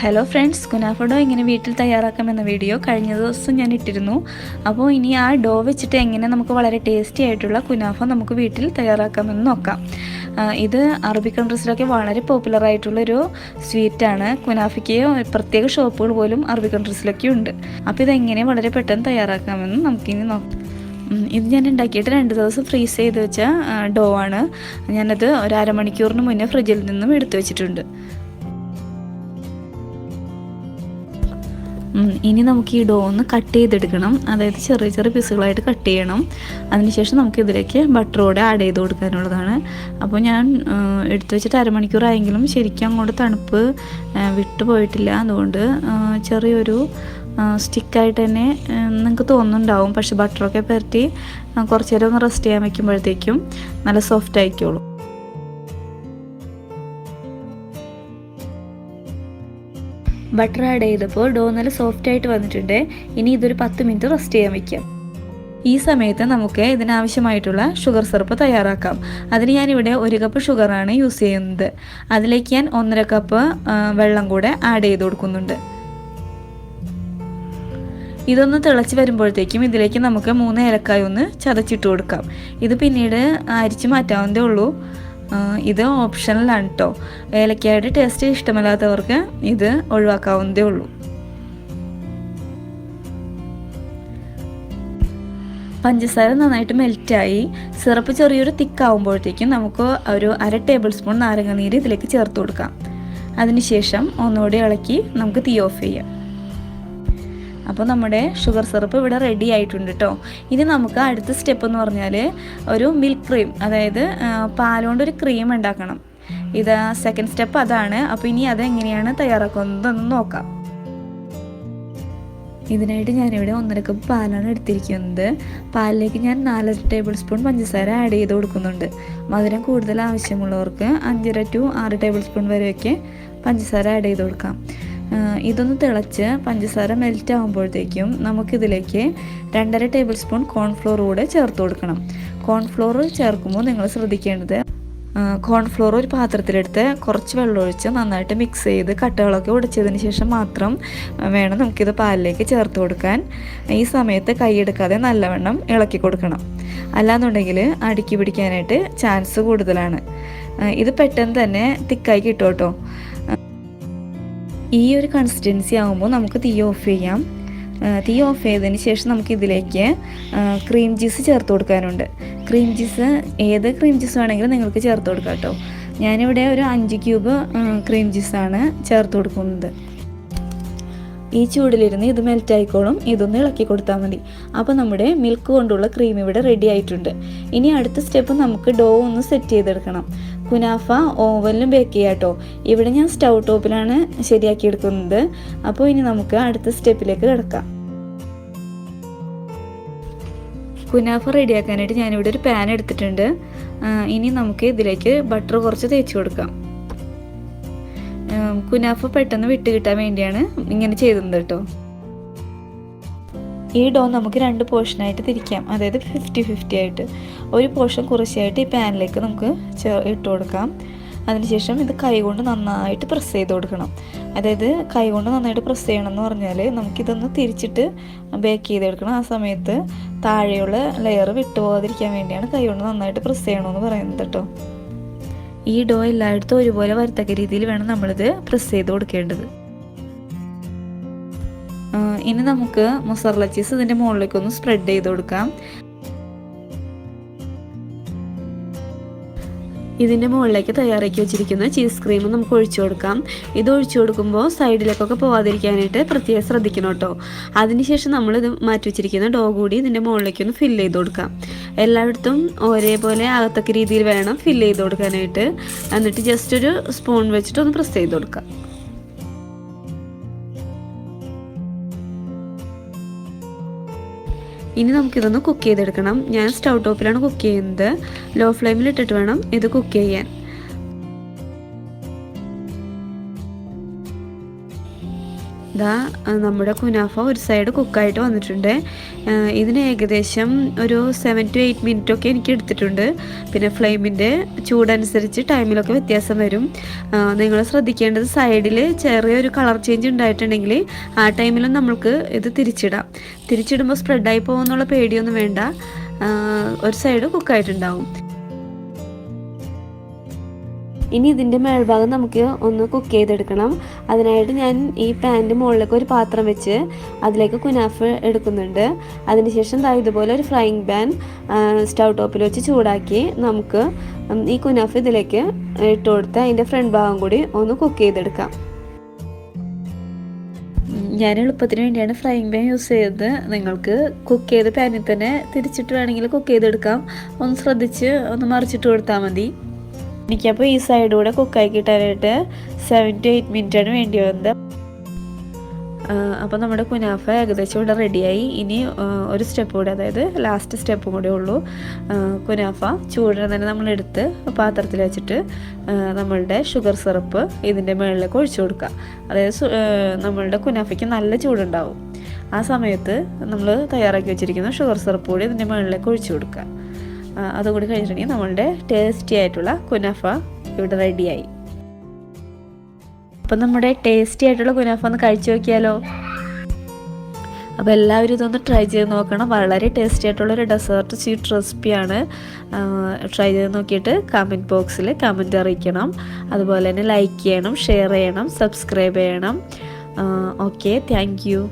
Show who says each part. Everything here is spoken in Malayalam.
Speaker 1: ഹലോ ഫ്രണ്ട്സ്, കുനാഫ ഡോ എങ്ങനെ വീട്ടിൽ തയ്യാറാക്കാമെന്ന വീഡിയോ കഴിഞ്ഞ ദിവസം ഞാൻ ഇട്ടിരുന്നു. അപ്പോൾ ഇനി ആ ഡോ വെച്ചിട്ട് എങ്ങനെ നമുക്ക് വളരെ ടേസ്റ്റി ആയിട്ടുള്ള കുനാഫ നമുക്ക് വീട്ടിൽ തയ്യാറാക്കാമെന്ന് നോക്കാം. ഇത് അറബി കൺട്രീസിലൊക്കെ വളരെ പോപ്പുലർ ആയിട്ടുള്ളൊരു സ്വീറ്റാണ്. കുനാഫയ്ക്ക് പ്രത്യേക ഷോപ്പുകൾ പോലും അറബി കൺട്രീസിലൊക്കെ ഉണ്ട്. അപ്പോൾ ഇതെങ്ങനെ വളരെ പെട്ടെന്ന് തയ്യാറാക്കാമെന്ന് നമുക്കിനി നോക്കാം. ഇത് ഞാൻ ഉണ്ടാക്കിയിട്ട് 2 ദിവസം ഫ്രീസ് ചെയ്ത് വെച്ച ഡോ ആണ്. ഞാനത് ഒരു അരമണിക്കൂറിന് മുന്നേ ഫ്രിഡ്ജിൽ നിന്നും എടുത്തു വെച്ചിട്ടുണ്ട്. ഇനി നമുക്ക് ഈ ഡോ ഒന്ന് കട്ട് ചെയ്തെടുക്കണം. അതായത് ചെറിയ ചെറിയ പീസുകളായിട്ട് കട്ട് ചെയ്യണം. അതിനുശേഷം നമുക്ക് ഇതിലേക്ക് ബട്ടറോടെ ആഡ് ചെയ്ത് കൊടുക്കാനുള്ളതാണ്. അപ്പോൾ ഞാൻ എടുത്തു വെച്ചിട്ട് അരമണിക്കൂറായെങ്കിലും ശരിക്കും അങ്ങോട്ട് തണുപ്പ് വിട്ടു പോയിട്ടില്ല. അതുകൊണ്ട് ചെറിയൊരു സ്റ്റിക്കായിട്ട് തന്നെ നിങ്ങൾക്ക് തോന്നുന്നുണ്ടാവും. പക്ഷെ ബട്ടറൊക്കെ പുരട്ടി കുറച്ച് നേരം ഒന്ന് റെസ്റ്റ് ചെയ്യാൻ വയ്ക്കുമ്പോഴത്തേക്കും നല്ല സോഫ്റ്റ് ആയിക്കോളും. ബട്ടർ ആഡ് ചെയ്തപ്പോൾ ഡോ നല്ല സോഫ്റ്റ് ആയിട്ട് വന്നിട്ടുണ്ട്. ഇനി ഇതൊരു 10 മിനിറ്റ് റെസ്റ്റ് ചെയ്യാൻ വയ്ക്കാം. ഈ സമയത്ത് നമുക്ക് ഇതിനാവശ്യമായിട്ടുള്ള ഷുഗർ സിറപ്പ് തയ്യാറാക്കാം. അതിന് ഞാനിവിടെ 1 കപ്പ് ഷുഗറാണ് യൂസ് ചെയ്യുന്നത്. അതിലേക്ക് ഞാൻ 1.5 കപ്പ് വെള്ളം കൂടെ ആഡ് ചെയ്ത് കൊടുക്കുന്നുണ്ട്. ഇതൊന്ന് തിളച്ച് വരുമ്പോഴത്തേക്കും ഇതിലേക്ക് നമുക്ക് 3 ഏലക്കായ ഒന്ന് ചതച്ചിട്ട് കൊടുക്കാം. ഇത് പിന്നീട് അരിച്ച് മാറ്റാവുന്നതേ ഉള്ളൂ. ഇത് ഓപ്ഷണലാണ് കേട്ടോ. ഏലക്കായുടെ ടേസ്റ്റ് ഇഷ്ടമല്ലാത്തവർക്ക് ഇത് ഒഴിവാക്കാവുന്നതേ ഉള്ളൂ. പഞ്ചസാര നന്നായിട്ട് മെൽറ്റായി സിറപ്പ് ചെറിയൊരു തിക്കാവുമ്പോഴത്തേക്കും നമുക്ക് ഒരു 1/2 ടേബിൾ സ്പൂൺ നാരങ്ങാനീര് ഇതിലേക്ക് ചേർത്ത് കൊടുക്കാം. അതിനുശേഷം ഒന്നുകൂടി ഇളക്കി നമുക്ക് തീ ഓഫ് ചെയ്യാം. അപ്പോൾ നമ്മുടെ ഷുഗർ സിറപ്പ് ഇവിടെ റെഡി ആയിട്ടുണ്ട് കേട്ടോ. ഇനി നമുക്ക് അടുത്ത സ്റ്റെപ്പ് എന്ന് പറഞ്ഞാൽ ഒരു മിൽക്ക് ക്രീം, അതായത് പാലുകൊണ്ടൊരു ക്രീം ഉണ്ടാക്കണം. ഇത് സെക്കൻഡ് സ്റ്റെപ്പ് അതാണ്. അപ്പോൾ ഇനി അതെങ്ങനെയാണ് തയ്യാറാക്കുന്നതെന്ന് നോക്കാം. ഇതിനായിട്ട് ഞാനിവിടെ 1.5 കപ്പ് പാലാണ് എടുത്തിരിക്കുന്നത്. പാലിലേക്ക് ഞാൻ 4 ടേബിൾ സ്പൂൺ പഞ്ചസാര ആഡ് ചെയ്ത് കൊടുക്കുന്നുണ്ട്. മധുരം കൂടുതൽ ആവശ്യമുള്ളവർക്ക് 5.5 to 6 ടേബിൾ സ്പൂൺ വരെയൊക്കെ പഞ്ചസാര ആഡ് ചെയ്ത് കൊടുക്കാം. ഇതൊന്ന് തിളച്ച് പഞ്ചസാര മെൽറ്റ് ആകുമ്പോഴത്തേക്കും നമുക്കിതിലേക്ക് 2.5 ടേബിൾ സ്പൂൺ കോൺഫ്ലോർ കൂടെ ചേർത്ത് കൊടുക്കണം. കോൺഫ്ലോർ ചേർക്കുമ്പോൾ നിങ്ങൾ ശ്രദ്ധിക്കേണ്ടത്, കോൺഫ്ലോർ ഒരു പാത്രത്തിലെടുത്ത് കുറച്ച് വെള്ളമൊഴിച്ച് നന്നായിട്ട് മിക്സ് ചെയ്ത് കട്ടകളൊക്കെ ഉടച്ചതിന് ശേഷം മാത്രം വേണം നമുക്കിത് പാലിലേക്ക് ചേർത്ത് കൊടുക്കാൻ. ഈ സമയത്ത് കൈയെടുക്കാതെ നല്ലവണ്ണം ഇളക്കി കൊടുക്കണം. അല്ലാന്നുണ്ടെങ്കിൽ അടുക്കി പിടിക്കാനായിട്ട് ചാൻസ് കൂടുതലാണ്. ഇത് പെട്ടെന്ന് തന്നെ തിക്കായി കിട്ടും കേട്ടോ. ഈ ഒരു കൺസിസ്റ്റൻസി ആകുമ്പോൾ നമുക്ക് തീ ഓഫ് ചെയ്യാം. തീ ഓഫ് ചെയ്തതിന് ശേഷം നമുക്കിതിലേക്ക് ക്രീം ജ്യൂസ് ചേർത്ത് കൊടുക്കാനുണ്ട്. ക്രീം ജ്യൂസ് ഏത് ക്രീം ജ്യൂസ് വേണമെങ്കിലും നിങ്ങൾക്ക് ചേർത്ത് കൊടുക്കാം കേട്ടോ. ഞാനിവിടെ ഒരു 5 ക്യൂബ് ക്രീം ജ്യൂസാണ് ചേർത്ത് കൊടുക്കുന്നത്. ഈ ചൂടിലിരുന്ന് ഇത് മെൽറ്റ് ആയിക്കോളും. ഇതൊന്ന് ഇളക്കി കൊടുത്താൽ മതി. അപ്പോൾ നമ്മുടെ മിൽക്ക് കൊണ്ടുള്ള ക്രീം ഇവിടെ റെഡി ആയിട്ടുണ്ട്. ഇനി അടുത്ത സ്റ്റെപ്പ് നമുക്ക് ഡോ ഒന്ന് സെറ്റ് ചെയ്തെടുക്കണം. കുനാഫ ഓവനിലും ബേക്ക് ചെയ്യാം കേട്ടോ. ഇവിടെ ഞാൻ സ്റ്റൗ ടോപ്പിലാണ് ശരിയാക്കിയെടുക്കുന്നത്. അപ്പോൾ ഇനി നമുക്ക് അടുത്ത സ്റ്റെപ്പിലേക്ക് കിടക്കാം. കുനാഫ റെഡിയാക്കാനായിട്ട് ഞാനിവിടെ ഒരു പാൻ എടുത്തിട്ടുണ്ട്. ഇനി നമുക്ക് ഇതിലേക്ക് ബട്ടർ കുറച്ച് തേച്ച് കൊടുക്കാം. കുനാഫ പെട്ടെന്ന് വിട്ട് കിട്ടാൻ വേണ്ടിയാണ് ഇങ്ങനെ ചെയ്തത് കേട്ടോ. ഈ ഡോ നമുക്ക് 2 പോർഷനായിട്ട് തിരിക്കാം. അതായത് 50-50 ആയിട്ട്. ഒരു പോർഷൻ കുറച്ചായിട്ട് ഈ പാനിലേക്ക് നമുക്ക് ഇട്ട് കൊടുക്കാം. അതിനുശേഷം ഇത് കൈകൊണ്ട് നന്നായിട്ട് പ്രസ് ചെയ്ത് കൊടുക്കണം. അതായത് കൈകൊണ്ട് നന്നായിട്ട് പ്രസ് ചെയ്യണം എന്ന് പറഞ്ഞാൽ നമുക്കിതൊന്ന് തിരിച്ചിട്ട് ബേക്ക് ചെയ്തെടുക്കണം. ആ സമയത്ത് താഴെയുള്ള ലെയർ വിട്ടുപോകാതിരിക്കാൻ വേണ്ടിയാണ് കൈകൊണ്ട് നന്നായിട്ട് പ്രസ് ചെയ്യണമെന്ന് പറയുന്നത് കേട്ടോ. ഈ ഡോ എല്ലായിടത്തും ഒരുപോലെ വരത്തക്ക രീതിയിൽ വേണം നമ്മളിത് പ്രസ് ചെയ്ത് കൊടുക്കേണ്ടത്. ഇനി നമുക്ക് മൊസറല്ല ചീസ് ഇതിൻ്റെ മുകളിലേക്കൊന്ന് സ്പ്രെഡ് ചെയ്ത് കൊടുക്കാം. ഇതിൻ്റെ മുകളിലേക്ക് തയ്യാറാക്കി വെച്ചിരിക്കുന്ന ചീസ് ക്രീം നമുക്ക് ഒഴിച്ചു കൊടുക്കാം. ഇത് ഒഴിച്ചു കൊടുക്കുമ്പോൾ സൈഡിലേക്കൊക്കെ പോകാതിരിക്കാനായിട്ട് പ്രത്യേകം ശ്രദ്ധിക്കണം കേട്ടോ. അതിനുശേഷം നമ്മളിത് മാറ്റി വെച്ചിരിക്കുന്ന ഡോ കൂടി ഇതിൻ്റെ മുകളിലേക്കൊന്ന് ഫില്ല് ചെയ്ത് കൊടുക്കാം. എല്ലായിടത്തും ഒരേപോലെ ആകത്തക്ക രീതിയിൽ വേണം ഫില്ല് ചെയ്ത് കൊടുക്കാനായിട്ട്. എന്നിട്ട് ജസ്റ്റ് ഒരു സ്പൂൺ വെച്ചിട്ട് ഒന്ന് പ്രസ് ചെയ്ത് കൊടുക്കാം. ഇനി നമുക്കിതൊന്ന് കുക്ക് ചെയ്തെടുക്കണം. ഞാൻ സ്റ്റൗ ടോപ്പിലാണ് കുക്ക് ചെയ്യുന്നത്. ലോ ഫ്ലെയിമിൽ ഇട്ടിട്ട് വേണം ഇത് കുക്ക് ചെയ്യാൻ. ഇതാ നമ്മുടെ കുനാഫ ഒരു സൈഡ് കുക്കായിട്ട് വന്നിട്ടുണ്ട്. ഇതിന് ഏകദേശം ഒരു 7 to 8 മിനിറ്റൊക്കെ എനിക്ക് എടുത്തിട്ടുണ്ട്. പിന്നെ ഫ്ലെയിമിൻ്റെ ചൂടനുസരിച്ച് ടൈമിലൊക്കെ വ്യത്യാസം വരും. നിങ്ങൾ ശ്രദ്ധിക്കേണ്ടത് സൈഡിൽ ചെറിയൊരു കളർ ചേഞ്ച് ഉണ്ടായിട്ടുണ്ടെങ്കിൽ ആ ടൈമിലും നമ്മൾക്ക് ഇത് തിരിച്ചിടുമ്പോൾ സ്പ്രെഡായി പോകുമെന്നുള്ള പേടിയൊന്നും വേണ്ട. ഒരു സൈഡ് കുക്കായിട്ടുണ്ടാവും. ഇനി ഇതിൻ്റെ മേൽഭാഗം നമുക്ക് ഒന്ന് കുക്ക് ചെയ്തെടുക്കണം. അതിനായിട്ട് ഞാൻ ഈ പാനിൻ്റെ മുകളിലേക്ക് ഒരു പാത്രം വെച്ച് അതിലേക്ക് കുനാഫ എടുക്കുന്നുണ്ട്. അതിനുശേഷം ഇതുപോലെ ഒരു ഫ്രൈയിങ് പാൻ സ്റ്റൗ ടോപ്പിൽ വെച്ച് ചൂടാക്കി നമുക്ക് ഈ കുനാഫ ഇതിലേക്ക് ഇട്ട് കൊടുത്ത് അതിൻ്റെ ഫ്രണ്ട് ഭാഗം കൂടി ഒന്ന് കുക്ക് ചെയ്തെടുക്കാം. ഞാൻ എളുപ്പത്തിന് വേണ്ടിയാണ് ഫ്രൈയിങ് പാൻ യൂസ് ചെയ്തത്. നിങ്ങൾക്ക് കുക്ക് ചെയ്ത് പാനിൽ തന്നെ തിരിച്ചിട്ട് വേണമെങ്കിൽ കുക്ക് ചെയ്തെടുക്കാം. ഒന്ന് ശ്രദ്ധിച്ച് ഒന്ന് മറിച്ചിട്ട് കൊടുത്താൽ മതി. എനിക്കപ്പോൾ ഈ സൈഡൂടെ കുക്കായി കിട്ടാനായിട്ട് 7 to 8 മിനിറ്റാണ് വേണ്ടി വന്നത്. അപ്പോൾ നമ്മുടെ കുനാഫ ഏകദേശം ഇവിടെ റെഡിയായി. ഇനി ഒരു സ്റ്റെപ്പ് കൂടെ, അതായത് ലാസ്റ്റ് സ്റ്റെപ്പും കൂടെ ഉള്ളൂ. കുനാഫ ചൂടിനെ തന്നെ നമ്മളെടുത്ത് പാത്രത്തിൽ വെച്ചിട്ട് നമ്മളുടെ ഷുഗർ സിറപ്പ് ഇതിൻ്റെ മുകളിലേക്ക് ഒഴിച്ചു കൊടുക്കുക. അതായത് നമ്മളുടെ കുനാഫയ്ക്ക് നല്ല ചൂടുണ്ടാവും. ആ സമയത്ത് നമ്മൾ തയ്യാറാക്കി വെച്ചിരിക്കുന്ന ഷുഗർ സിറപ്പ് കൂടി ഇതിൻ്റെ മുകളിലേക്ക് ഒഴിച്ചു കൊടുക്കുക. അതുകൂടി കഴിഞ്ഞിട്ടുണ്ടെങ്കിൽ നമ്മളുടെ ടേസ്റ്റി ആയിട്ടുള്ള കുനാഫ ഇവിടെ റെഡിയായി. അപ്പം നമ്മുടെ ടേസ്റ്റി ആയിട്ടുള്ള കുനാഫ ഒന്ന് കഴിച്ചു നോക്കിയാലോ. അപ്പോൾ എല്ലാവരും ഇതൊന്ന് ട്രൈ ചെയ്ത് നോക്കണം. വളരെ ടേസ്റ്റി ആയിട്ടുള്ളൊരു ഡെസേർട്ട് സ്വീറ്റ് റെസിപ്പിയാണ്. ട്രൈ ചെയ്ത് നോക്കിയിട്ട് കമൻറ്റ് ബോക്സിൽ കമൻറ്റ് അറിയിക്കണം. അതുപോലെ തന്നെ ലൈക്ക് ചെയ്യണം, ഷെയർ ചെയ്യണം, സബ്സ്ക്രൈബ് ചെയ്യണം. Okay, thank you.